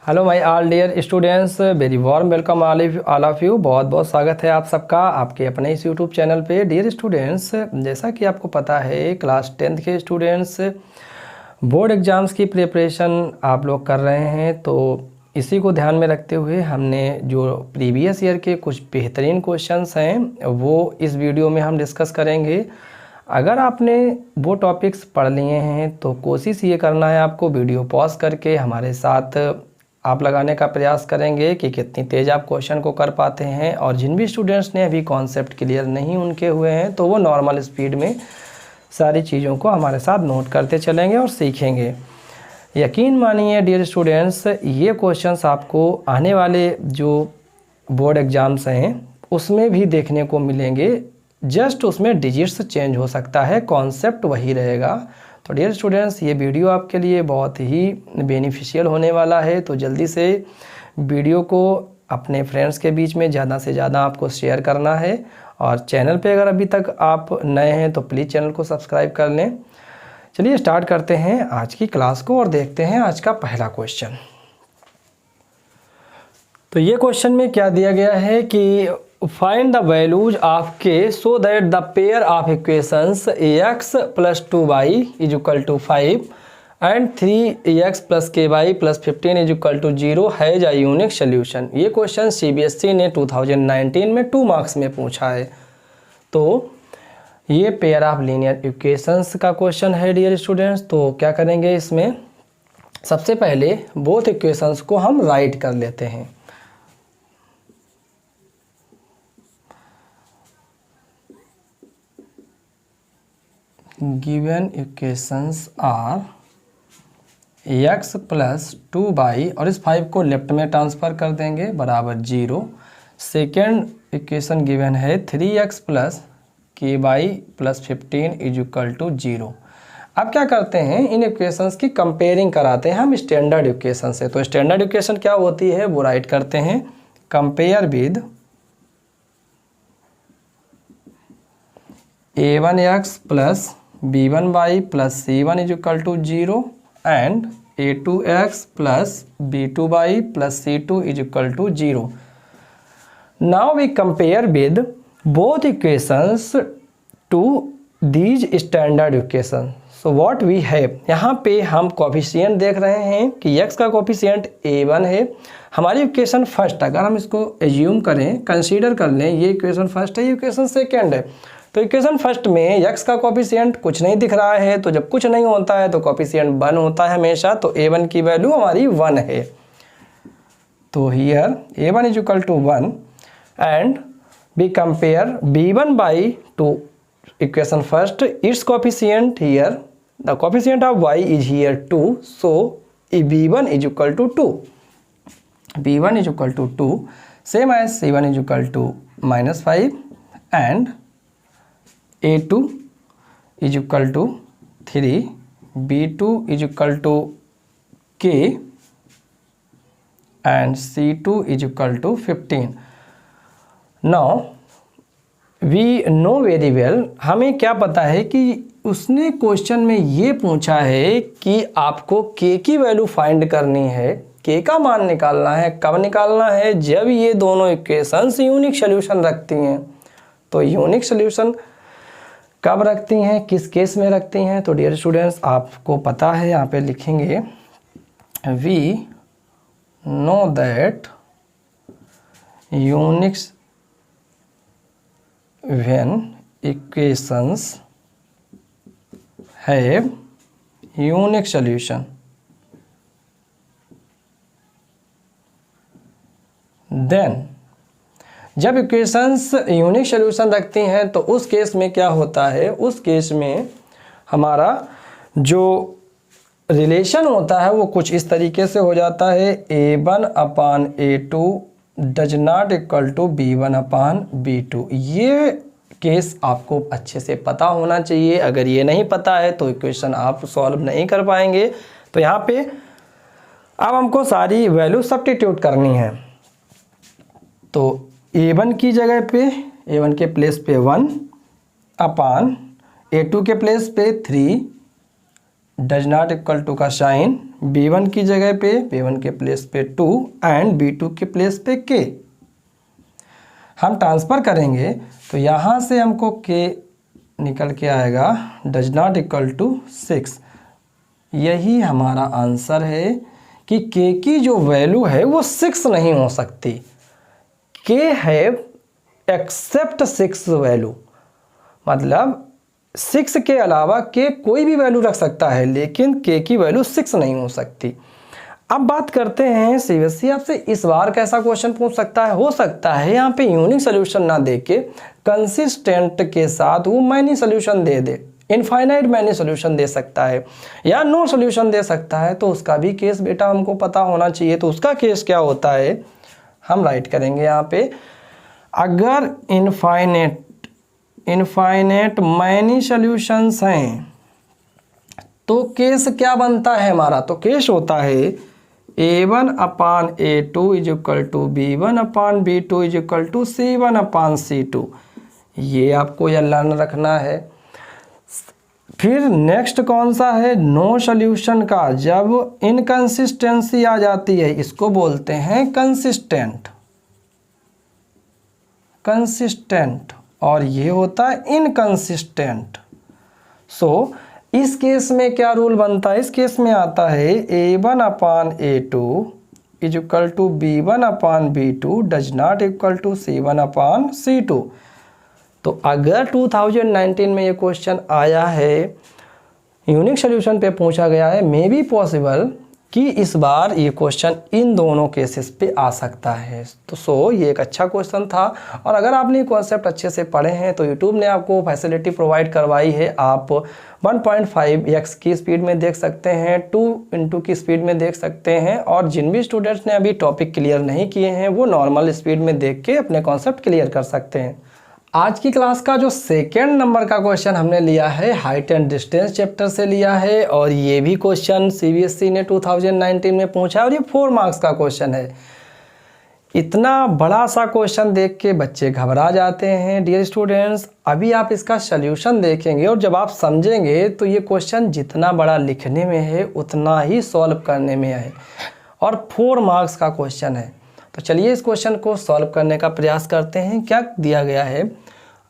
Hello my all dear students, very warm welcome all of you. बहुत बहुत स्वागत है आप सबका आपके अपने इस यूट्यूब चैनल पे। डियर स्टूडेंट्स, जैसा कि आपको पता है क्लास 10th के स्टूडेंट्स बोर्ड एग्ज़ाम्स की प्रिपरेशन आप लोग कर रहे हैं, तो इसी को ध्यान में रखते हुए हमने जो प्रीवियस ईयर के कुछ बेहतरीन क्वेश्चंस हैं वो इस वीडियो में हम डिस्कस करेंगे। अगर आपने वो टॉपिक्स पढ़ लिए हैं तो कोशिश ये करना है आपको वीडियो पॉज करके हमारे साथ आप लगाने का प्रयास करेंगे कि कितनी तेज़ आप क्वेश्चन को कर पाते हैं। और जिन भी स्टूडेंट्स ने अभी कॉन्सेप्ट क्लियर नहीं उनके हुए हैं तो वो नॉर्मल स्पीड में सारी चीज़ों को हमारे साथ नोट करते चलेंगे और सीखेंगे। यकीन मानिए डियर स्टूडेंट्स, ये क्वेश्चंस आपको आने वाले जो बोर्ड एग्ज़ाम्स हैं उसमें भी देखने को मिलेंगे। जस्ट उसमें डिजिट्स चेंज हो सकता है, कॉन्सेप्ट वही रहेगा। तो डियर स्टूडेंट्स, ये वीडियो आपके लिए बहुत ही बेनिफिशियल होने वाला है, तो जल्दी से वीडियो को अपने फ्रेंड्स के बीच में ज़्यादा से ज़्यादा आपको शेयर करना है। और चैनल पे अगर अभी तक आप नए हैं तो प्लीज़ चैनल को सब्सक्राइब कर लें। चलिए स्टार्ट करते हैं आज की क्लास को और देखते हैं आज का पहला क्वेश्चन। तो ये क्वेश्चन में क्या दिया गया है कि फाइंड द वैल्यूज ऑफ के so that the pair of equations x + 2y = 5 and 3x + ky + 15 = 0 has a unique solution. ये क्वेश्चन CBSE ने 2019 में 2 मार्क्स में पूछा है। तो ये पेयर ऑफ लीनियर इक्वेशंस का क्वेश्चन है डियर स्टूडेंट्स। तो क्या करेंगे, इसमें सबसे पहले बोथ इक्वेशंस को हम राइट कर लेते हैं। Given equations are x + 2y और इस 5 को लेफ्ट में ट्रांसफ़र कर देंगे बराबर 0। सेकेंड इक्वेशन गिवन है 3x + ky + 15 = 0। अब क्या करते हैं, इन इक्वेशंस की कंपेयरिंग कराते हैं हम स्टैंडर्ड इक्वेशन से। तो स्टैंडर्ड इक्वेशन क्या होती है वो राइट करते हैं, compare with a1x + b1y + c1 = 0 and a2x + b2y + c2 = 0. Now we compare with both equations to these standard equations. So what we have, यहाँ पे हम कोफिशिएंट देख रहे हैं कि x का कोफिशिएंट a1 है। हमारी इक्वेशन फर्स्ट, अगर हम इसको एज्यूम करें, कंसीडर कर लें, ये इक्वेशन फर्स्ट है, ये इक्वेशन सेकेंड है। तो इक्वेशन फर्स्ट में x का कोफिशिएंट कुछ नहीं दिख रहा है, तो जब कुछ नहीं होता है तो कोफिशिएंट 1 होता है हमेशा। तो a1 की वैल्यू हमारी 1 है। तो here a1 = 1 and we compare b1 to equation first, its coefficient here, the coefficient of y is here 2, so b1 = 2, b1 = 2, same as c1 = -5 and a2 = 3, b2 = k and c2 = 15. Now we know very well, हमें क्या पता है कि उसने question में ये पूछा है कि आपको k की वैल्यू फाइंड करनी है, k का मान निकालना है। कब निकालना है, जब ये दोनों इक्वेशंस यूनिक सोल्यूशन रखती हैं। तो यूनिक सोल्यूशन कब रखती हैं, किस केस में रखती हैं? तो डियर स्टूडेंट्स, आपको पता है, यहाँ पे लिखेंगे we know that unique when equations have unique solution, then जब इक्वेशंस यूनिक सोल्यूशन रखती हैं तो उस केस में क्या होता है, उस केस में हमारा जो रिलेशन होता है वो कुछ इस तरीके से हो जाता है, a1/a2 does not equal to b1/b2। ये केस आपको अच्छे से पता होना चाहिए। अगर ये नहीं पता है तो इक्वेशन आप सॉल्व नहीं कर पाएंगे। तो यहाँ पे अब हमको सारी वैल्यू सब्स्टिट्यूट करनी है। तो a1 की जगह पे, a1 के प्लेस पे 1 अपान a2 के प्लेस पे 3 डज नॉट इक्वल टू का साइन B1 की जगह पे B1 के प्लेस पे 2 एंड B2 के प्लेस पे K। हम ट्रांसफ़र करेंगे तो यहाँ से हमको K निकल के आएगा डज नॉट इक्वल टू 6। यही हमारा आंसर है कि K की जो वैल्यू है वो 6 नहीं हो सकती। K हैव एक्सेप्ट 6 वैल्यू, मतलब 6 के अलावा K कोई भी वैल्यू रख सकता है, लेकिन K की वैल्यू 6 नहीं हो सकती। अब बात करते हैं सीबीएसई आपसे इस बार कैसा क्वेश्चन पूछ सकता है। हो सकता है यहाँ पे यूनिक सोल्यूशन ना दे के कंसिस्टेंट के साथ वो मैनी सोल्यूशन दे दे, इनफाइनाइट मैनी सोल्यूशन दे सकता है या नो सोल्यूशन दे सकता है। तो उसका भी केस बेटा हमको पता होना चाहिए। तो उसका केस क्या होता है हम राइट करेंगे यहाँ पे, अगर इनफाइनाइट मैनी सोल्यूशंस हैं तो केस क्या बनता है हमारा। तो केस होता है A1 upon A2 is equal to B1 upon B2 is equal to C1 upon C2। ये आपको यह लर्न रखना है। फिर नेक्स्ट कौन सा है, नो सोल्यूशन का जब इनकंसिस्टेंसी आ जाती है इसको बोलते हैं कंसिस्टेंट, और ये होता है इनकंसिस्टेंट। सो इस केस में क्या रूल बनता है, इस केस में आता है A1 upon A2 is equal to B1 upon B2 does not equal to C1 upon C2। तो अगर 2019 में ये क्वेश्चन आया है, यूनिक सोल्यूशन पे पूछा गया है, मे बी पॉसिबल कि इस बार ये क्वेश्चन इन दोनों केसेस पे आ सकता है। तो ये एक अच्छा क्वेश्चन था। और अगर आपने ये कॉन्सेप्ट अच्छे से पढ़े हैं तो यूट्यूब ने आपको फैसिलिटी प्रोवाइड करवाई है, आप 1.5x की स्पीड में देख सकते हैं, 2x की स्पीड में देख सकते हैं। और जिन भी स्टूडेंट्स ने अभी टॉपिक क्लियर नहीं किए हैं वो नॉर्मल स्पीड में देख के अपने कॉन्सेप्ट क्लियर कर सकते हैं। आज की क्लास का जो सेकेंड नंबर का क्वेश्चन हमने लिया है हाइट एंड डिस्टेंस चैप्टर से लिया है, और ये भी क्वेश्चन सीबीएसई ने 2019 में पूछा है और ये 4 मार्क्स का क्वेश्चन है। इतना बड़ा सा क्वेश्चन देख के बच्चे घबरा जाते हैं। डियर स्टूडेंट्स, अभी आप इसका सल्यूशन देखेंगे और जब आप समझेंगे तो ये क्वेश्चन जितना बड़ा लिखने में है उतना ही सॉल्व करने में है, और 4 मार्क्स का क्वेश्चन है। तो चलिए इस क्वेश्चन को सॉल्व करने का प्रयास करते हैं। क्या दिया गया है,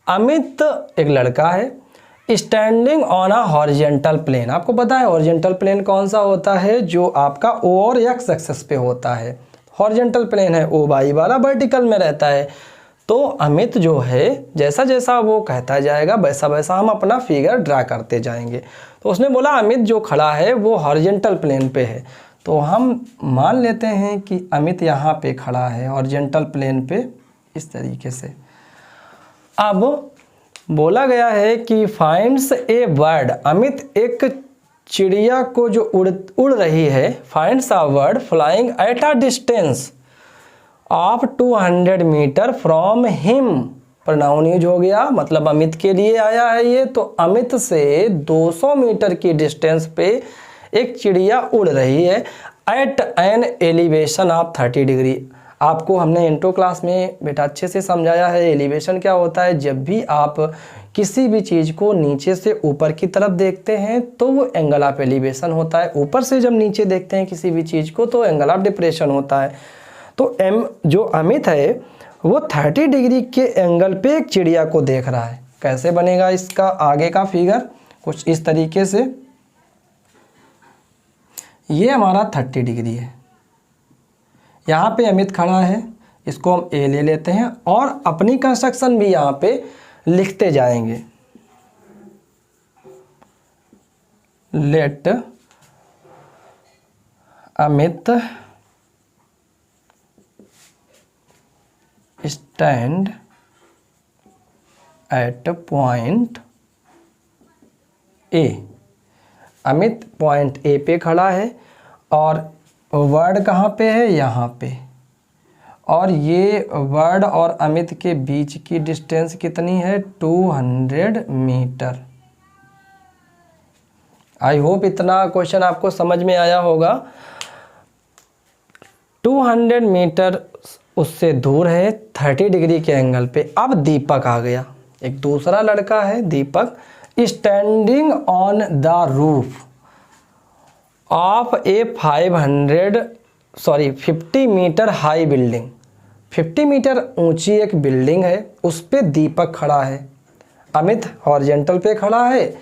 अमित एक लड़का है, standing on a horizontal plane. आपको पता है हॉरिजेंटल प्लेन कौन सा होता है, जो आपका O और X एक्सिस पे होता है। हॉरिजेंटल प्लेन है, O बाई वाला वर्टिकल में रहता है। तो अमित जो है जैसा जैसा वो कहता जाएगा वैसा वैसा हम अपना फिगर ड्रा करते जाएंगे। तो उसने बोला अमित जो खड़ा है वो हॉरिजेंटल प्लेन पे है, तो हम मान लेते हैं कि अमित यहाँ पे खड़ा है हॉरिजेंटल प्लेन पे इस तरीके से। अब बोला गया है कि फाइंड्स ए बर्ड, अमित एक चिड़िया को जो उड़ रही है, finds a bird flying at a distance of 200 metre from him. Pronoun use हो गया, मतलब अमित के लिए आया है ये। तो अमित से 200 मीटर की डिस्टेंस पे एक चिड़िया उड़ रही है at an elevation of 30 degree. आपको हमने इंट्रो क्लास में बेटा अच्छे से समझाया है एलिवेशन क्या होता है। जब भी आप किसी भी चीज़ को नीचे से ऊपर की तरफ देखते हैं तो वो एंगल ऑफ एलिवेशन होता है, ऊपर से जब नीचे देखते हैं किसी भी चीज़ को तो एंगल ऑफ डिप्रेशन होता है। तो जो अमित है वो 30 डिग्री के एंगल पे एक चिड़िया को देख रहा है। कैसे बनेगा इसका आगे का फिगर, कुछ इस तरीके से। ये हमारा 30 डिग्री है, यहाँ पे अमित खड़ा है, इसको हम ए ले लेते हैं और अपनी कंस्ट्रक्शन भी यहाँ पे लिखते जाएंगे। Let Amit stand at point A. Amit point A पे खड़ा है और वर्ड कहाँ पे है, यहाँ पे। और ये वर्ड और अमित के बीच की डिस्टेंस कितनी है, 200 मीटर। आई होप इतना क्वेश्चन आपको समझ में आया होगा। 200 मीटर उससे दूर है 30 डिग्री के एंगल पे। अब दीपक आ गया, एक दूसरा लड़का है Deepak, standing on the roof. Of a 50 metre high building. 50 metre ऊंची एक बिल्डिंग है, उस पे दीपक खड़ा है। अमित हॉरिजॉन्टल पे खड़ा है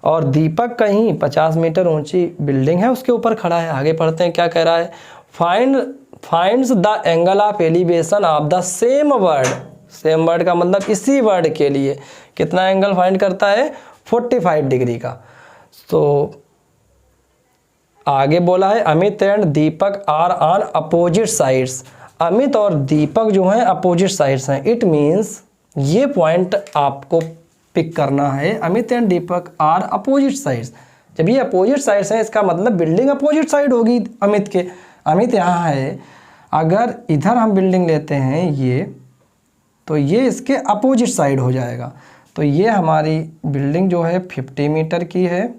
और दीपक कहीं 50 मीटर ऊंची बिल्डिंग है उसके ऊपर खड़ा है। आगे पढ़ते हैं क्या कह रहा है। Finds the angle of elevation of the same word. Same word का मतलब इसी वर्ड के लिए कितना एंगल फाइंड करता है, 45 डिग्री का। तो आगे बोला है Amit and Deepak are on opposite sides. Amit और दीपक जो हैं अपोजिट साइड्स हैं। इट मीन्स ये पॉइंट आपको पिक करना है, Amit and Deepak are opposite sides. जब ये अपोजिट साइड्स हैं इसका मतलब बिल्डिंग अपोजिट साइड होगी अमित के। अमित यहाँ है, अगर इधर हम बिल्डिंग लेते हैं ये, तो ये इसके अपोजिट साइड हो जाएगा। तो ये हमारी बिल्डिंग जो है 50 मीटर की है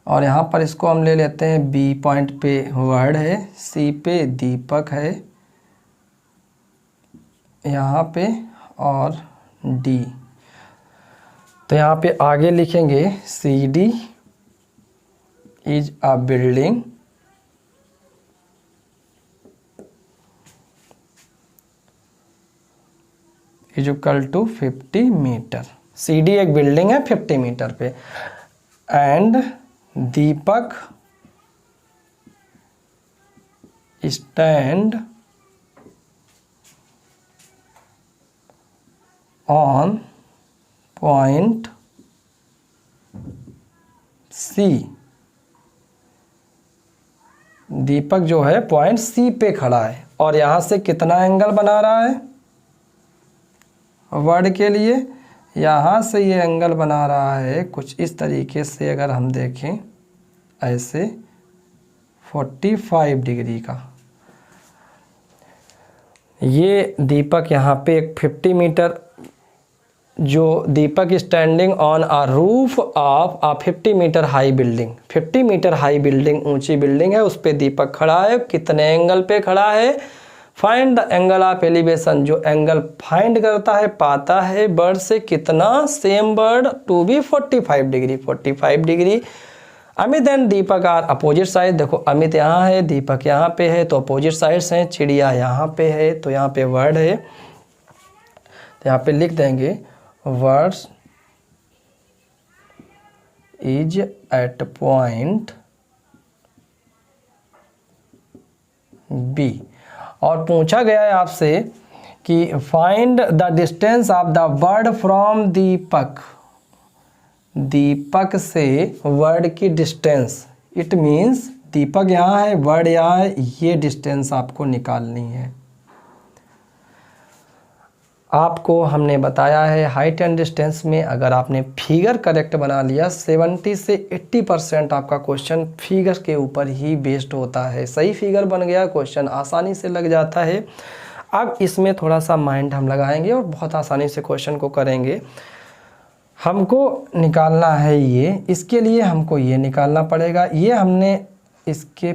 और यहाँ पर इसको हम ले लेते हैं बी पॉइंट पे वर्ड है, सी पे दीपक है यहाँ पे और डी। तो यहाँ पे आगे लिखेंगे C D is a building is equal to 50 metre. C D एक बिल्डिंग है 50 मीटर पे। And Deepak stand on point C. Deepak जो है पॉइंट सी पे खड़ा है और यहां से कितना एंगल बना रहा है वर्ड के लिए, यहाँ से ये एंगल बना रहा है कुछ इस तरीके से। अगर हम देखें ऐसे 45 डिग्री का। ये दीपक यहाँ पे एक 50 मीटर, जो Deepak standing on a roof of a 50 metre high building. 50 metre high building ऊंची बिल्डिंग है, उस पे दीपक खड़ा है। कितने एंगल पे खड़ा है, find the angle of elevation. जो एंगल फाइंड करता है पाता है वर्ड से कितना, same bird to be 45 degree. 45 degree. Amit and Deepak are opposite side. देखो अमित यहाँ है, दीपक यहाँ पे है, तो अपोजिट साइड्स हैं। चिड़िया यहाँ पे है तो यहाँ पे वर्ड है, तो यहाँ पे लिख देंगे birds is at point B. और पूछा गया है आपसे कि find the distance of the bird from Deepak. Deepak से वर्ड की डिस्टेंस, इट मीन्स दीपक यहाँ है वर्ड यहाँ है, ये डिस्टेंस आपको निकालनी है। आपको हमने बताया है हाइट एंड डिस्टेंस में अगर आपने फिगर करेक्ट बना लिया 70 से 80% आपका क्वेश्चन फिगर के ऊपर ही बेस्ड होता है। सही फिगर बन गया क्वेश्चन आसानी से लग जाता है। अब इसमें थोड़ा सा माइंड हम लगाएंगे और बहुत आसानी से क्वेश्चन को करेंगे। हमको निकालना है ये, इसके लिए हमको ये निकालना पड़ेगा। ये हमने इसके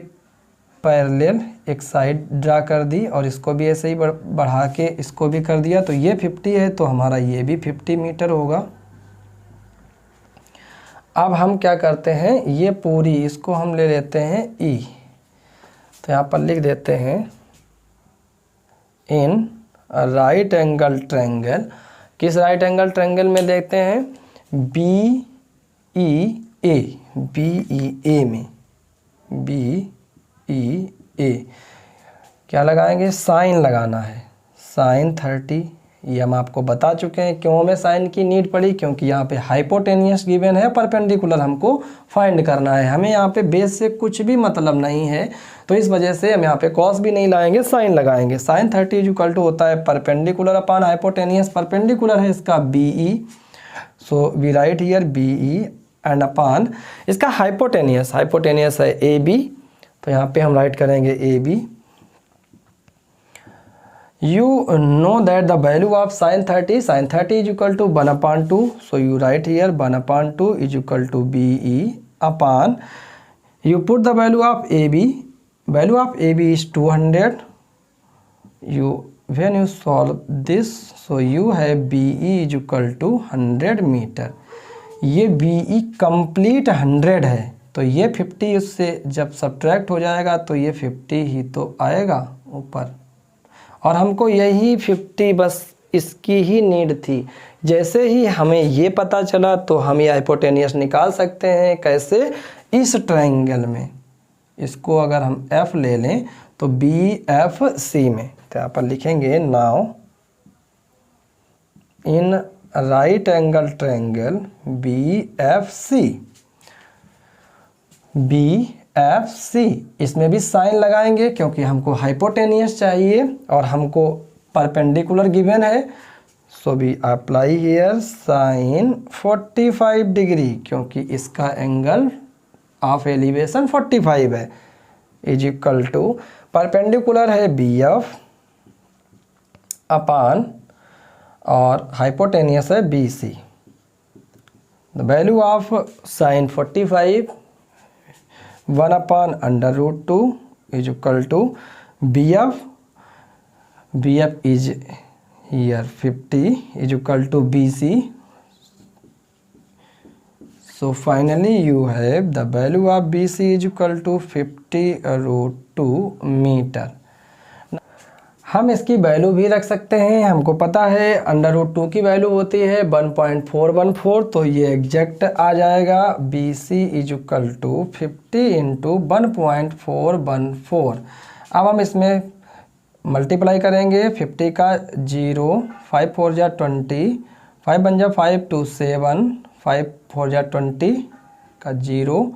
पैरेलल एक साइड ड्रा कर दी और इसको भी ऐसे ही बढ़ा के इसको भी कर दिया। तो ये 50 है तो हमारा ये भी 50 मीटर होगा। अब हम क्या करते हैं, ये पूरी इसको हम ले लेते हैं ई। तो यहाँ पर लिख देते हैं इन राइट एंगल ट्रायंगल। किस राइट एंगल ट्रायंगल में देखते हैं, बी ई ए। बी ई ए में बी ई ए क्या लगाएंगे, साइन लगाना है। साइन 30। ये हम आपको बता चुके हैं क्यों हमें साइन की नीड पड़ी, क्योंकि यहाँ पे हाइपोटेनियस गिवन है, परपेंडिकुलर हमको फाइंड करना है। हमें यहाँ पे बेस से कुछ भी मतलब नहीं है, तो इस वजह से हम यहाँ पे कॉस भी नहीं लाएंगे, साइन लगाएंगे। साइन 30 इक्वल टू होता है परपेंडिकुलर अपॉन हाइपोटेनियस। परपेंडिकुलर है इसका B E, so we write here B E and upon इसका हाइपोटेनियस। हाइपोटेनियस है ए बी, तो यहाँ पे हम राइट करेंगे A B. You know that the value of sin 30 is equal to 1/2. So you write here 1/2 is equal to BE upon, you put the value of AB. Value of AB is 200. When you solve this, so you have BE is equal to 100 metre. ये BE complete 100 है, तो ये 50 उससे जब subtract हो जाएगा तो ये 50 ही तो आएगा ऊपर, और हमको यही 50 बस इसकी ही नीड थी। जैसे ही हमें ये पता चला तो हम ये हाइपोटेनियस निकाल सकते हैं। कैसे? इस ट्रायंगल में, इसको अगर हम F ले लें तो BFC में, तो यहाँ पर लिखेंगे now in right angle triangle BFC, इसमें भी साइन लगाएंगे क्योंकि हमको हाइपोटेनियस चाहिए और हमको परपेंडिकुलर गिवन है। So we apply here sine 45 degree, क्योंकि इसका एंगल ऑफ एलिवेशन 45 है, इज इक्वल टू परपेंडिकुलर है BF अपान और हाइपोटेनियस है BC। The value of sine 45 1 upon under root 2 is equal to BF is here 50 is equal to BC. So finally you have the value of BC is equal to 50√2 metre. हम इसकी value भी रख सकते हैं, हमको पता है under root 2 की वैल्यू होती है 1.414, तो ये एग्जैक्ट आ जाएगा BC is equal to 50 into 1.414। अब हम इसमें मल्टीप्लाई करेंगे 50 का 0, 5 4 जा 20, 5 1 जा 5 2 7, 5 4 जा 20 का 0,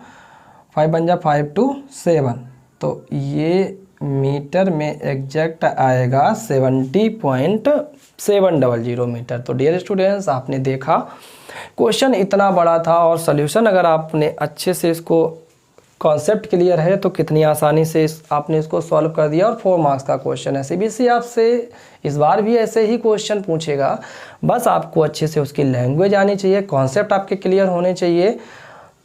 5 1 जा 5 2 7, तो ये मीटर में एग्जैक्ट आएगा 70.700 मीटर। तो डियर स्टूडेंट्स, आपने देखा क्वेश्चन इतना बड़ा था और सॉल्यूशन अगर आपने अच्छे से इसको कॉन्सेप्ट क्लियर है तो कितनी आसानी से आपने इसको सॉल्व कर दिया। और 4 मार्क्स का क्वेश्चन है। CBSE आपसे इस बार भी ऐसे ही क्वेश्चन पूछेगा, बस आपको अच्छे से उसकी लैंग्वेज आनी चाहिए, कॉन्सेप्ट आपके क्लियर होने चाहिए,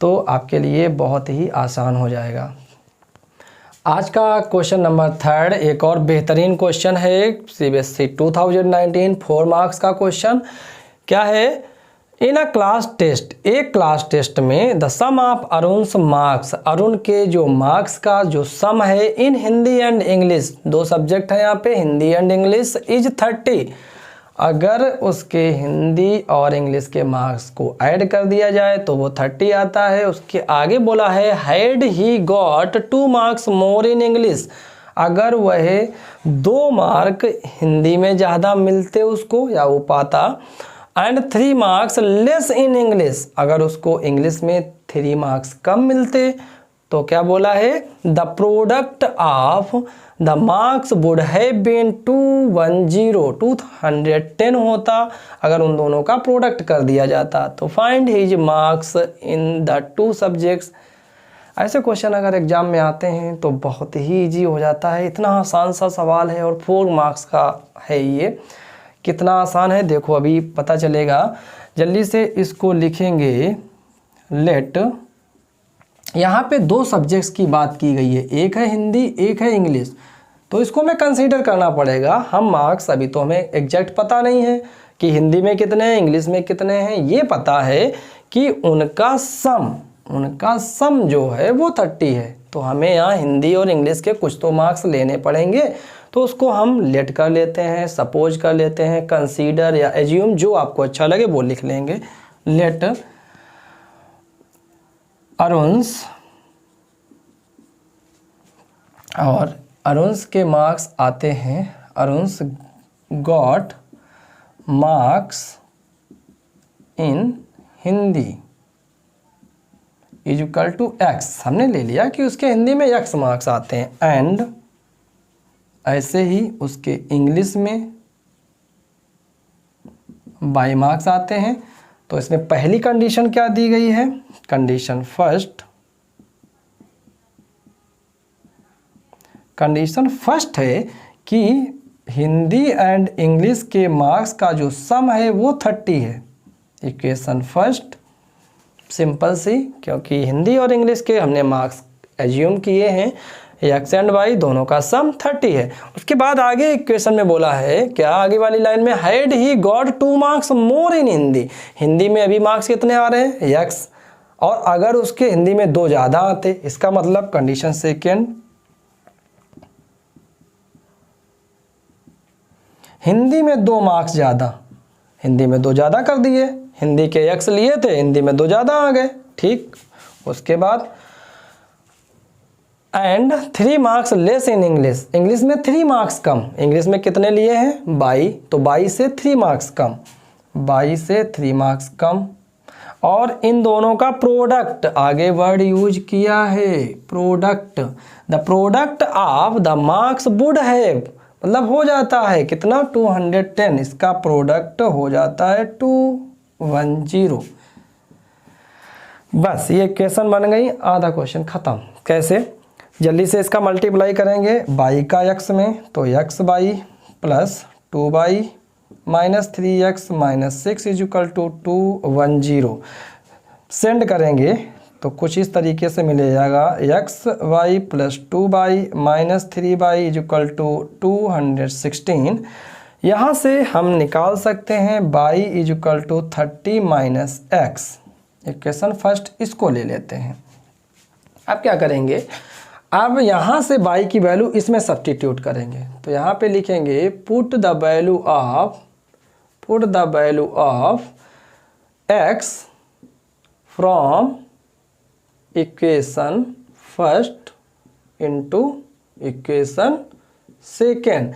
तो आपके लिए बहुत ही आसान हो जाएगा। आज का क्वेश्चन नंबर 3 एक और बेहतरीन क्वेश्चन है CBSE 2019 4 मार्क्स का क्वेश्चन। क्या है? इन अ क्लास टेस्ट, एक क्लास टेस्ट में the sum of Arun's marks, Arun के जो मार्क्स का जो सम है in Hindi and English, 2 subject है यहाँ पे, हिंदी एंड इंग्लिश, इज 30। अगर उसके हिंदी और इंग्लिश के मार्क्स को ऐड कर दिया जाए तो वो 30 आता है। उसके आगे बोला है had he got 2 marks more in English, अगर वह 2 मार्क हिंदी में ज़्यादा मिलते उसको या वो पाता, and 3 marks less in English, अगर उसको इंग्लिश में 3 मार्क्स कम मिलते, तो क्या बोला है? The product of the marks would have been 210 होता अगर उन दोनों का प्रोडक्ट कर दिया जाता। तो find his marks in the 2 subjects. ऐसे क्वेश्चन अगर एग्जाम में आते हैं तो बहुत ही इजी हो जाता है। इतना आसान सा सवाल है और 4 मार्क्स का है। ये कितना आसान है देखो, अभी पता चलेगा। जल्दी से इसको लिखेंगे। लेट, यहाँ पे 2 सब्जेक्ट्स की बात की गई है, एक है हिंदी एक है इंग्लिश, तो इसको हमें कंसीडर करना पड़ेगा। हम मार्क्स अभी तो हमें एग्जैक्ट पता नहीं है कि हिंदी में कितने हैं इंग्लिश में कितने हैं, ये पता है कि उनका सम जो है वो 30 है। तो हमें यहाँ हिंदी और इंग्लिश के कुछ तो मार्क्स लेने पड़ेंगे, तो उसको हम लेट कर लेते हैं, सपोज कर लेते हैं, कंसीडर या एज्यूम, जो आपको अच्छा लगे वो लिख लेंगे। लेट अरुण्स, और अरुण्स के मार्क्स आते हैं, Arun's got marks in Hindi is equal to x. हमने ले लिया कि उसके हिंदी में x मार्क्स आते हैं, एंड ऐसे ही उसके इंग्लिश में y मार्क्स आते हैं। तो इसमें पहली कंडीशन क्या दी गई है? कंडीशन फर्स्ट है कि हिंदी एंड इंग्लिश के मार्क्स का जो सम है वो 30 है। इक्वेशन फर्स्ट सिंपल सी, क्योंकि हिंदी और इंग्लिश के हमने मार्क्स एज्यूम किए हैं, एक्स एंड वाई दोनों का सम 30 है। उसके बाद आगे इक्वेशन में बोला है क्या, आगे वाली लाइन में, had he got 2 marks more in Hindi, Hindi में अभी मार्क्स कितने आ रहे हैं? एक्स, और अगर उसके हिंदी में 2 ज़्यादा आते, इसका मतलब कंडीशन सेकेंड, हिंदी में 2 मार्क्स ज़्यादा, हिंदी में 2 ज़्यादा कर दिए, हिंदी के x लिए थे, हिंदी में 2 ज़्यादा आ गए, ठीक। उसके बाद and 3 marks less in English, English में 3 मार्क्स कम, इंग्लिश में कितने लिए हैं 22, तो 22 से 3 मार्क्स कम, 22 से 3 मार्क्स कम। और इन दोनों का प्रोडक्ट, आगे वर्ड यूज किया है product, the product of the marks would have, मतलब हो जाता है कितना 210, इसका प्रोडक्ट हो जाता है 210। बस ये क्वेश्चन बन गई, आधा क्वेश्चन खत्म। कैसे, जल्दी से इसका मल्टीप्लाई करेंगे बाई का x में, तो x y plus 2 by minus 3x minus 6 equal to 210। सेंड करेंगे तो कुछ इस तरीके से मिलेगा, x y plus 2 by minus 3 y equal to 216। यहाँ से हम निकाल सकते हैं y equal to 30 minus x. Equation first इसको ले लेते हैं। अब क्या करेंगे, अब यहाँ से बाई की वैल्यू इसमें सब्स्टिट्यूट करेंगे, तो यहाँ पे लिखेंगे put the value of x from equation first into equation second.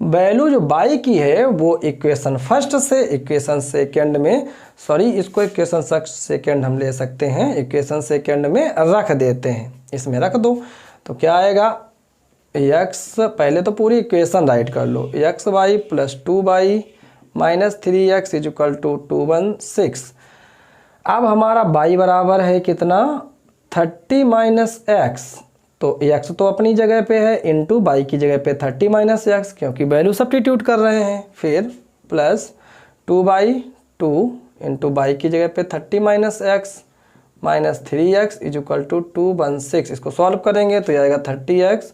Value जो बाई की है वो इक्वेशन फर्स्ट से इक्वेशन सेकेंड में, सॉरी इसको इक्वेशन सेकेंड हम ले सकते हैं, इक्वेशन सेकेंड में रख देते हैं, इसमें रख दो। तो क्या आएगा, एक्स, पहले तो पूरी इक्वेशन राइट कर लो, x y plus 2 by minus 3x equal to 216। अब हमारा बाई बराबर है कितना 30 माइनस एक्स, तो x तो अपनी जगह पे है, इनटू बाई की जगह पे 30 माइनस एक्स, क्योंकि वैल्यू सब्स्टिट्यूट कर रहे हैं। फिर प्लस 2 बाई 2 इंटू बाई की जगह पे 30 minus x minus 3x equal to 216। इसको सॉल्व करेंगे तो आएगा 30x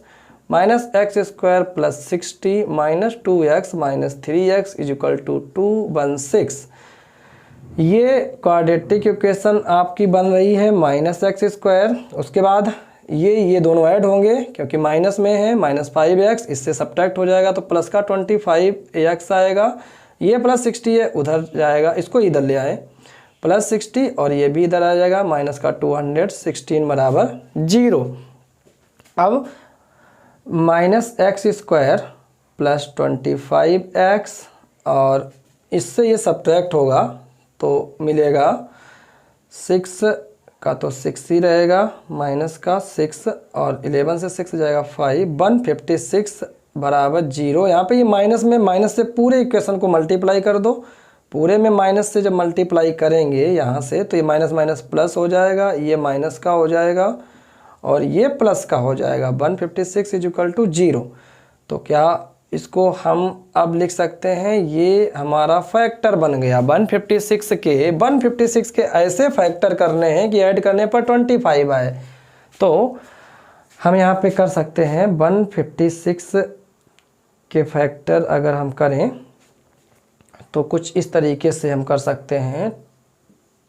minus x square plus 60 minus 2x minus 3x equal to 216। ये क्वाड्रेटिक इक्वेशन आपकी बन रही है माइनस एक्स स्क्वायर। उसके बाद ये दोनों ऐड होंगे क्योंकि माइनस में है, माइनस 5x, इससे सब्ट्रैक्ट हो जाएगा तो प्लस का 25x आएगा। ये प्लस 60 है, उधर जाएगा, इसको इधर ले आए प्लस 60, और ये भी इधर आ जाएगा, माइनस का 216 बराबर 0। अब minus x square plus 25x, और इससे ये सब्ट्रैक्ट होगा तो मिलेगा 6 का तो 6 ही रहेगा, माइनस का 6 और 11 से 6 जाएगा 5, 156 बराबर 0। यहाँ पे ये माइनस में माइनस से पूरे इक्वेशन को मल्टीप्लाई कर दो, पूरे में माइनस से जब मल्टीप्लाई करेंगे यहाँ से तो ये माइनस माइनस प्लस हो जाएगा, ये माइनस का हो जाएगा और ये प्लस का हो जाएगा, 156 इजुकल टू 0। तो क्या इसको हम अब लिख सकते हैं, ये हमारा फैक्टर बन गया 156 के ऐसे फैक्टर करने हैं कि ऐड करने पर 25 आए। तो हम यहाँ पे कर सकते हैं 156 के फैक्टर अगर हम करें तो कुछ इस तरीके से हम कर सकते हैं,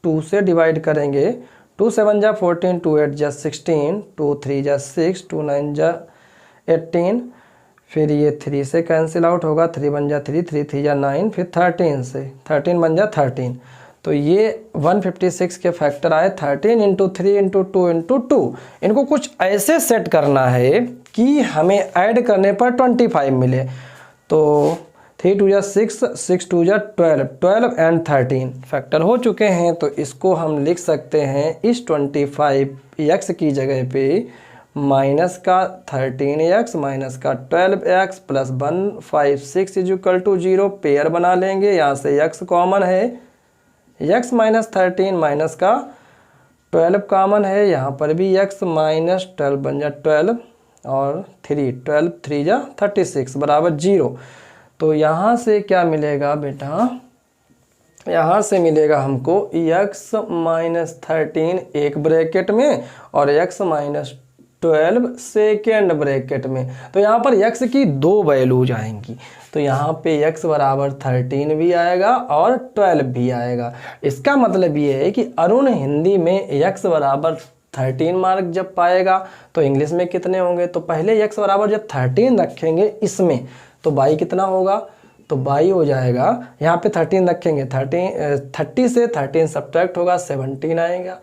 2 से डिवाइड करेंगे, 2 7 जा 14, 2 8 जा 16, 2 3 जा 6, 2 9 जा 18, फिर ये 3 से कैंसिल आउट होगा, 3 बन जा 3, 3 3 जा 9, फिर 13 से 13 बन जा 13। तो ये 156 के फैक्टर आए 13 इंटू 3 इंटू 2 इंटू 2। इनको कुछ ऐसे सेट करना है कि हमें ऐड करने पर 25 मिले। तो 3 2 जा 6, 6 2 जा 12, 12 एंड 13 फैक्टर हो चुके हैं। तो इसको हम लिख सकते हैं इस 25x की जगह पे माइनस का 13x माइनस का 12x plus 156 equal to 0, pair बना लेंगे। यहाँ से x कॉमन है, x माइनस 13 माइनस का 12 कॉमन है, यहाँ पर भी x माइनस 12 बन जा 12 और 3, 12 3 जा 36 बराबर 0। तो यहाँ से क्या मिलेगा बेटा, यहाँ से मिलेगा हमको x माइनस 13 एक ब्रैकेट में और x माइनस 12 सेकेंड ब्रैकेट में। तो यहाँ पर x की 2 वैल्यूज आएंगी। तो यहाँ पे x बराबर 13 भी आएगा और 12 भी आएगा। इसका मतलब ये है कि अरुण हिंदी में x बराबर 13 मार्क जब पाएगा तो इंग्लिश में कितने होंगे। तो पहले x बराबर जब 13 रखेंगे इसमें तो y कितना होगा, तो y हो जाएगा, यहाँ पे 13 रखेंगे, 30 से 13 सब्ट्रैक्ट होगा 17 आएगा,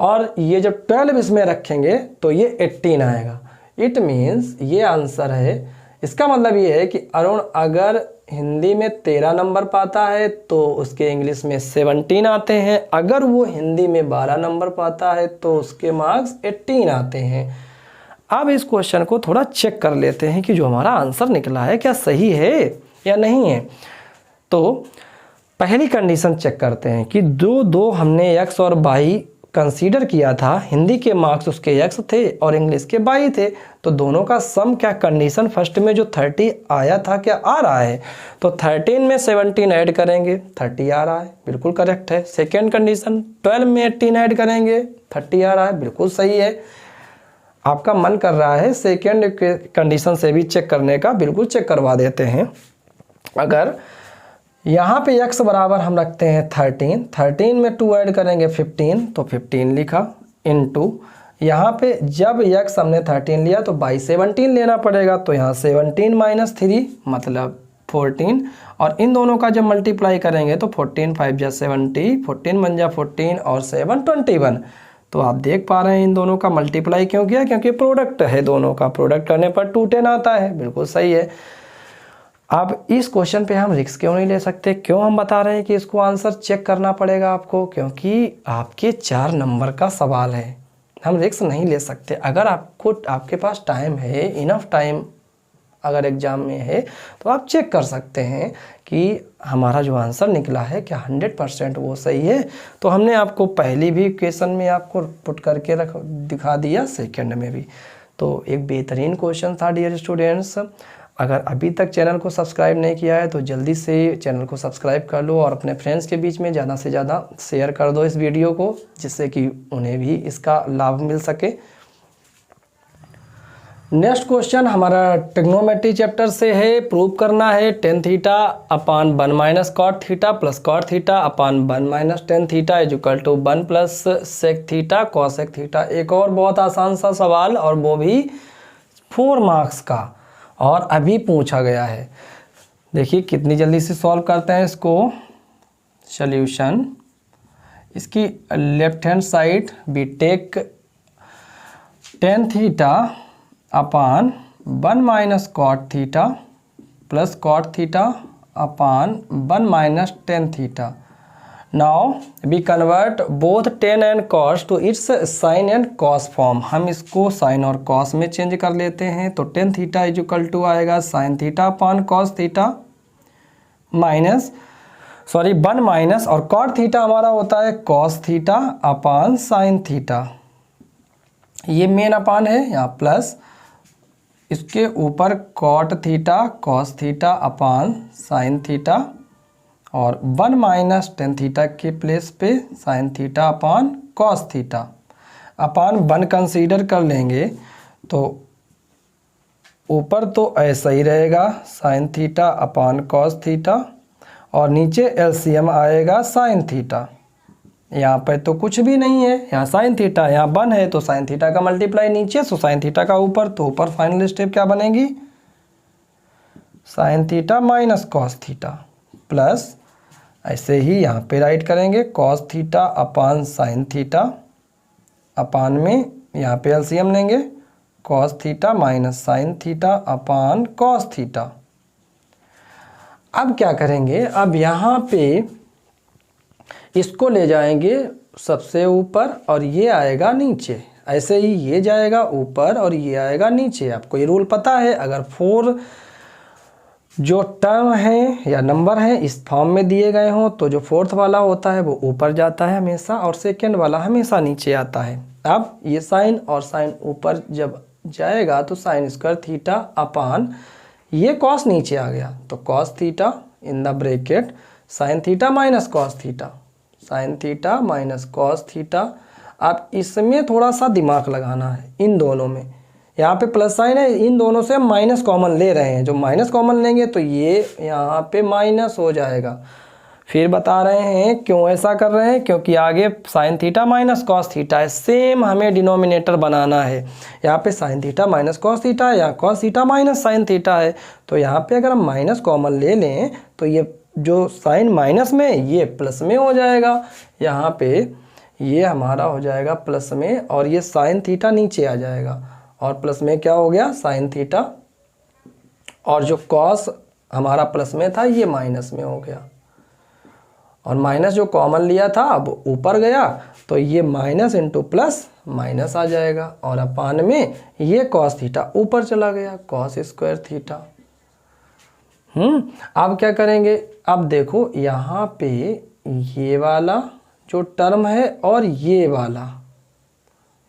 और ये जब 12 इसमें रखेंगे तो ये 18 आएगा। इट मीन्स ये आंसर है। इसका मतलब ये है कि अरुण अगर हिंदी में 13 नंबर पाता है तो उसके इंग्लिश में 17 आते हैं, अगर वो हिंदी में 12 नंबर पाता है तो उसके मार्क्स 18 आते हैं। अब इस क्वेश्चन को थोड़ा चेक कर लेते हैं कि जो हमारा आंसर निकला है क्या सही है या नहीं है। तो पहली कंडीशन चेक करते हैं कि दो हमने x और y कंसीडर किया था, हिंदी के मार्क्स उसके x थे और इंग्लिश के y थे, तो दोनों का सम क्या कंडीशन फर्स्ट में जो 30 आया था क्या आ रहा है, तो 13 में 17 ऐड करेंगे 30 आ रहा है, बिल्कुल करेक्ट है। सेकेंड कंडीशन 12 में 18 ऐड करेंगे 30 आ रहा है, बिल्कुल सही है। आपका मन कर रहा है सेकेंड कंडीशन से भी चेक करने का, बिल्कुल चेक करवा देते हैं। अगर यहाँ पे x बराबर हम रखते हैं 13 में 2 ऐड करेंगे 15, तो 15 लिखा इनटू, यहाँ पे जब x हमने 13 लिया तो बाई 17 लेना पड़ेगा, तो यहाँ 17 माइनस 3 मतलब 14, और इन दोनों का जब मल्टीप्लाई करेंगे तो 14 5 जा 70, 14 बन जा 14 और 7 21। तो आप देख पा रहे हैं इन दोनों का मल्टीप्लाई क्यों किया, क्योंकि प्रोडक्ट है, दोनों का प्रोडक्ट करने पर 210 आता है, बिल्कुल सही है। अब इस क्वेश्चन पे हम रिस्क क्यों नहीं ले सकते, क्यों हम बता रहे हैं कि इसको आंसर चेक करना पड़ेगा आपको, क्योंकि आपके 4 नंबर का सवाल है, हम रिस्क नहीं ले सकते। अगर आपके पास टाइम है, इनफ टाइम अगर एग्ज़ाम में है तो आप चेक कर सकते हैं कि हमारा जो आंसर निकला है क्या 100% वो सही है। तो हमने आपको पहली भी क्वेश्चन में आपको पुट करके दिखा दिया, सेकंड में भी। तो एक बेहतरीन क्वेश्चन था डियर स्टूडेंट्स। अगर अभी तक चैनल को सब्सक्राइब नहीं किया है तो जल्दी से चैनल को सब्सक्राइब कर लो और अपने फ्रेंड्स के बीच में ज़्यादा से ज़्यादा शेयर कर दो इस वीडियो को, जिससे कि उन्हें भी इसका लाभ मिल सके। नेक्स्ट क्वेश्चन हमारा ट्रिग्नोमेट्री चैप्टर से है। प्रूव करना है tan theta upon 1 minus cot theta plus cot theta upon 1 minus tan theta is equal to 1 plus sec theta cosec theta. एक और बहुत आसान सा सवाल, और वो भी 4 मार्क्स का, और अभी पूछा गया है। देखिए कितनी जल्दी से सॉल्व करते हैं इसको। सॉल्यूशन, इसकी left hand side we take tan theta upon 1 minus cot theta plus cot theta upon 1 minus tan theta. Now we convert both tan and cos to its sine and cos form. हम इसको sign और cos में change कर लेते हैं, तो tan theta is equal to आएगा sine theta upon cos theta minus 1 minus, और cot थीटा हमारा होता है cos theta upon sine theta. ये मेन अपान है, यहाँ प्लस इसके ऊपर cot theta cos theta upon sine theta, और 1 माइनस tan थीटा के प्लेस पे sine theta upon cos theta upon 1 consider कर लेंगे तो ऊपर तो ऐसा ही रहेगा sine theta upon cos theta, और नीचे एलसीएम आएगा साइन थीटा। यहाँ पे तो कुछ भी नहीं है, यहाँ साइन थीटा, यहाँ 1 है तो साइन थीटा का मल्टीप्लाई नीचे, सो साइन थीटा का ऊपर, तो ऊपर फाइनल स्टेप क्या बनेगी, sign theta minus cos theta plus ऐसे ही यहाँ पे राइट करेंगे cos theta upon sine theta अपान में यहाँ पे एलसीएम लेंगे cos theta minus sign theta upon cos theta. अब क्या करेंगे, अब यहाँ पे इसको ले जाएंगे सबसे ऊपर और ये आएगा नीचे, ऐसे ही ये जाएगा ऊपर और ये आएगा नीचे। आपको ये रूल पता है, अगर 4 जो टर्म है या नंबर है इस फॉर्म में दिए गए हों तो जो 4th वाला होता है वो ऊपर जाता है हमेशा, और सेकंड वाला हमेशा नीचे आता है। अब ये साइन और साइन ऊपर जब जाएगा तो साइन स्क्वायर थीटा अपान ये कॉस नीचे आ गया, तो cos theta in the bracket sign theta minus cos theta, sign theta minus cos theta. अब इसमें थोड़ा सा दिमाग लगाना है, इन दोनों में, यहाँ पे प्लस साइन है, इन दोनों से हम माइनस कॉमन ले रहे हैं, जो माइनस कॉमन लेंगे तो ये यहाँ पे माइनस हो जाएगा। फिर बता रहे हैं क्यों ऐसा कर रहे हैं, क्योंकि आगे sign theta minus cos theta है, सेम हमें डिनोमिनेटर बनाना है। यहाँ पे sine theta minus cos theta है, यहाँ cos theta minus sine theta है, तो यहाँ पे अगर हम माइनस कॉमन ले लें तो ये जो साइन माइनस में ये प्लस में हो जाएगा, यहाँ पे ये हमारा हो जाएगा प्लस में, और ये साइन थीटा नीचे आ जाएगा, और प्लस में क्या हो गया साइन थीटा, और जो कॉस हमारा प्लस में था ये माइनस में हो गया, और माइनस जो कॉमन लिया था अब ऊपर गया तो ये माइनस इंटू प्लस माइनस आ जाएगा, और अपान में ये कॉस थीटा ऊपर चला गया, कॉस स्क्वायर थीटा। अब क्या करेंगे, अब देखो यहाँ पे ये वाला जो टर्म है और ये वाला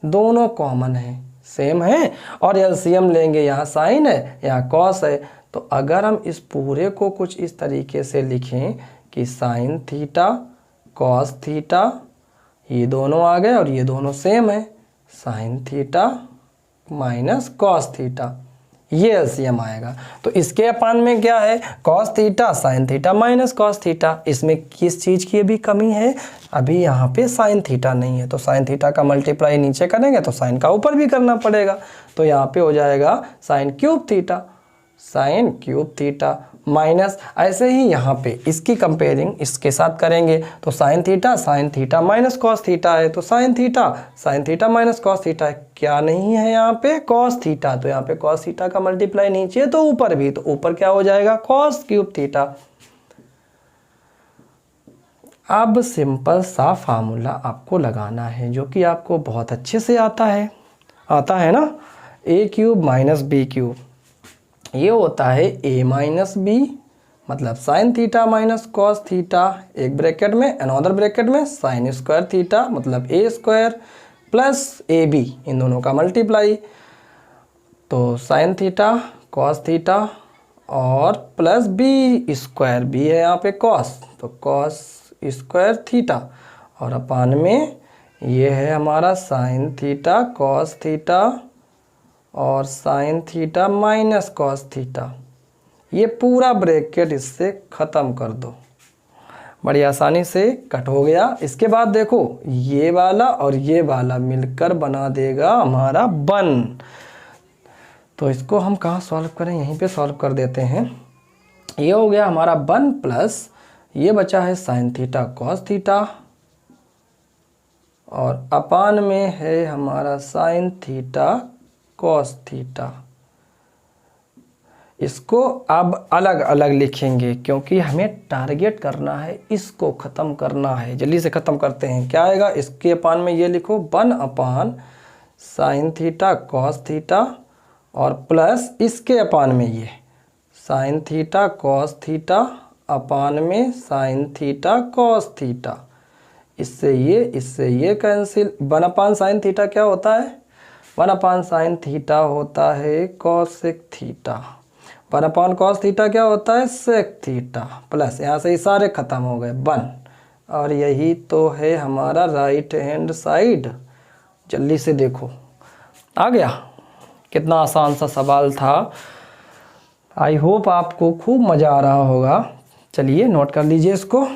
दोनों कॉमन है, सेम है, और एलसीएम लेंगे, यहाँ साइन है यहाँ कॉस है, तो अगर हम इस पूरे को कुछ इस तरीके से लिखें कि साइन थीटा कॉस थीटा, ये दोनों आ गए और ये दोनों सेम है, sign theta minus cos theta, ये एलसीएम आएगा। तो इसके अपान में क्या है, cos theta sine theta minus cos theta, इसमें किस चीज़ की भी कमी है, अभी यहाँ पे साइन थीटा नहीं है, तो साइन थीटा का मल्टीप्लाई नीचे करेंगे तो साइन का ऊपर भी करना पड़ेगा, तो यहाँ पे हो जाएगा sine cube theta, sine cube theta minus, ऐसे ही यहाँ पे इसकी कंपेयरिंग इसके साथ करेंगे तो sine theta minus cos theta है, तो sine theta minus cos theta है, क्या नहीं है यहाँ पे कॉस थीटा, तो यहाँ पे कॉस थीटा का मल्टीप्लाई नीचे तो ऊपर भी, तो ऊपर क्या हो जाएगा कॉस क्यूब थीटा। अब सिंपल सा फार्मूला आपको लगाना है जो कि आपको बहुत अच्छे से आता है ना, a cube minus b cube, ये होता है a माइनस बी, मतलब sine theta minus cos theta, एक ब्रैकेट में अनदर ब्रैकेट में साइन स्क्वायर थीटा, मतलब a square plus a b, इन दोनों का मल्टीप्लाई, तो साइन थीटा कॉस थीटा और प्लस बी स्क्वायर, बी है यहाँ पे कॉस, तो कॉस स्क्वायर थीटा, और अपान में ये है हमारा साइन थीटा कॉस थीटा और sign theta minus cos theta, ये पूरा ब्रैकेट इससे ख़त्म कर दो, बड़ी आसानी से कट हो गया। इसके बाद देखो ये वाला और ये वाला मिलकर बना देगा हमारा 1, तो इसको हम कहाँ सॉल्व करें, यहीं पे सॉल्व कर देते हैं। ये हो गया हमारा 1 प्लस ये बचा है साइन थीटा कॉस थीटा, और अपान में है हमारा साइन थीटा कॉस थीटा। इसको अब अलग अलग लिखेंगे क्योंकि हमें टारगेट करना है, इसको ख़त्म करना है, जल्दी से ख़त्म करते हैं। क्या आएगा, इसके अपान में ये लिखो 1 अपान साइन थीटा कॉस थीटा, और प्लस इसके अपान में ये sign theta cos theta upon में साइन थीटा कॉस थीटा, इससे ये कैंसिल, 1 अपान साइन थीटा क्या होता है, 1 अपान साइन थीटा होता है कॉसेक थीटा, 1 अपान कॉस थीटा क्या होता है सेक थीटा, प्लस यहाँ से ये सारे ख़त्म हो गए 1, और यही तो है हमारा राइट हैंड साइड। जल्दी से देखो आ गया, कितना आसान सा सवाल था। आई होप आपको खूब मज़ा आ रहा होगा। चलिए नोट कर लीजिए इसको।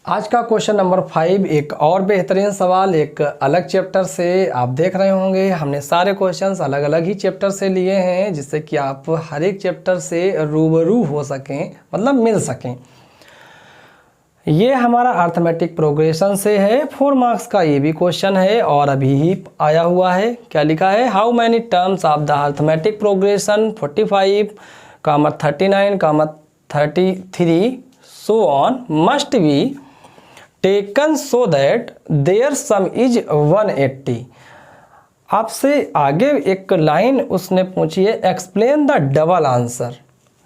आज का क्वेश्चन नंबर 5 एक और बेहतरीन सवाल, एक अलग चैप्टर से। आप देख रहे होंगे हमने सारे क्वेश्चंस अलग अलग ही चैप्टर से लिए हैं, जिससे कि आप हर एक चैप्टर से रूबरू हो सकें, मतलब मिल सकें। ये हमारा अर्थमेटिक प्रोग्रेशन से है, 4 मार्क्स का ये भी क्वेश्चन है और अभी ही आया हुआ है। क्या लिखा है, how many terms of the arithmetic progression 45, 39, 33 so on must be taken so that their sum is 180। आपसे आगे एक लाइन उसने पूछी है, एक्सप्लेन द डबल आंसर।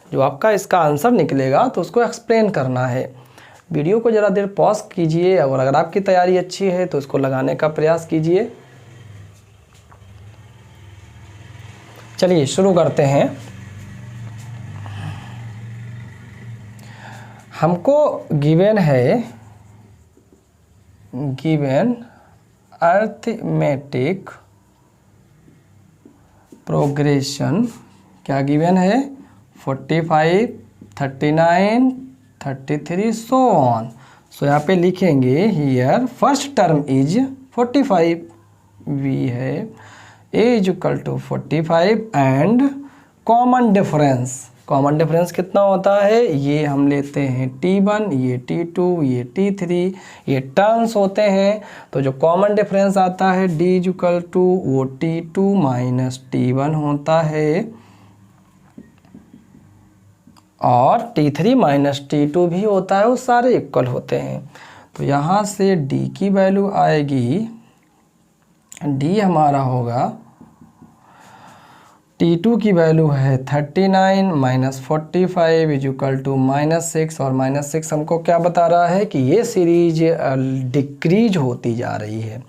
जो आपका इसका आंसर निकलेगा तो उसको एक्सप्लेन करना है। वीडियो को ज़रा देर पॉज कीजिए और अगर आपकी तैयारी अच्छी है तो इसको लगाने का प्रयास कीजिए। चलिए शुरू करते हैं। हमको गिवन है, गिवन अर्थमेटिक प्रोग्रेशन क्या गिवन है 45, 39, 33 सो ऑन। सो यहाँ पे लिखेंगे here first term is 45, we है a is equal to 45 and common difference कितना होता है, ये हम लेते हैं T1, ये T2, ये T3, ये टर्म्स होते हैं। तो जो कॉमन डिफरेंस आता है D इज इक्वल टू वो T2 माइनस T1 होता है और T3 माइनस T2 भी होता है, वो सारे इक्वल होते हैं। तो यहाँ से D की वैल्यू आएगी, D हमारा होगा T2 की वैल्यू है 39 माइनस 45 इज इक्वल टू -6 और -6 हमको क्या बता रहा है कि ये सीरीज डिक्रीज होती जा रही है।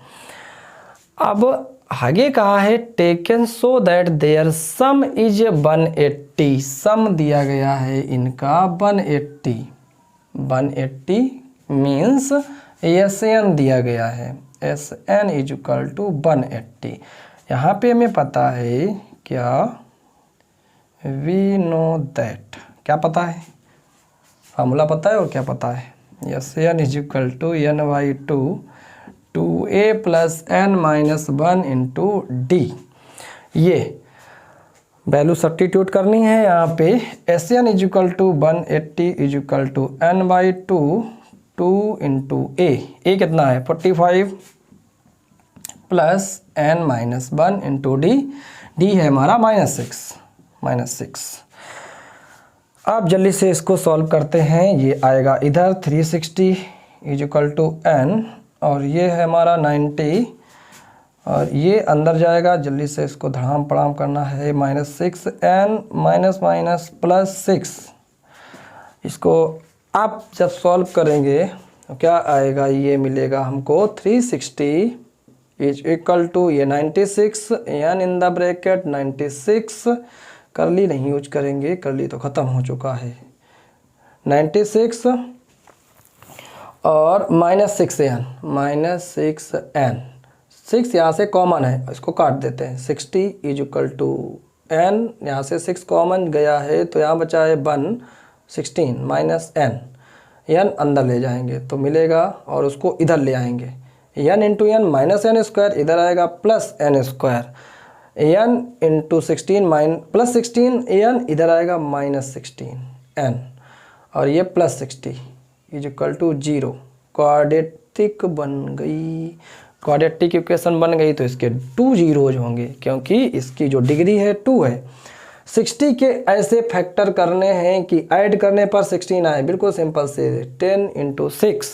अब आगे कहा है taken so that their sum is 180, sum दिया गया है इनका 180 मीन्स SN दिया गया है, SN इज इक्वल टू 180। यहाँ पे हमें पता है क्या, वी नो दैट, क्या पता है, फार्मूला पता है और क्या पता है, SN is equal to N/2 2A plus N minus 1 into D। ये वैल्यू सब्स्टिट्यूट करनी है यहाँ पे। SN is equal to 180 is equal to N/2 2 into A कितना है 45 plus N minus 1 into D है हमारा -6। अब जल्दी से इसको सॉल्व करते हैं। ये आएगा इधर 360 इज इक्वल टू N और ये है हमारा 90 और ये अंदर जाएगा। जल्दी से इसको धड़ाम पड़ाम करना है, -6 N माइनस प्लस 6। इसको आप जब सॉल्व करेंगे तो क्या आएगा, ये मिलेगा हमको 360 इज इक्वल टू ये 96 N इन द ब्रैकेट 96, करली नहीं यूज करेंगे, करली तो ख़त्म हो चुका है, 96 और -6N 6 यहाँ से कॉमन है, इसको काट देते हैं। 60 इज इक्वल टू N, यहाँ से 6 कॉमन गया है तो यहाँ बचा है 1, 16 माइनस N अंदर ले जाएंगे तो मिलेगा और उसको इधर ले आएंगे, N into N minus N square, इधर आएगा plus N square, N into 16 plus 16 N, इधर आएगा -16 N और ये plus 60 is equal to 0। Quadratic बन गई, क्वाड्रेटिक इक्वेशन बन गई तो इसके 2 जीरोज होंगे क्योंकि इसकी जो डिग्री है 2 है। 60 के ऐसे फैक्टर करने हैं कि ऐड करने पर 16 आए, बिल्कुल सिंपल से 10 इंटू 6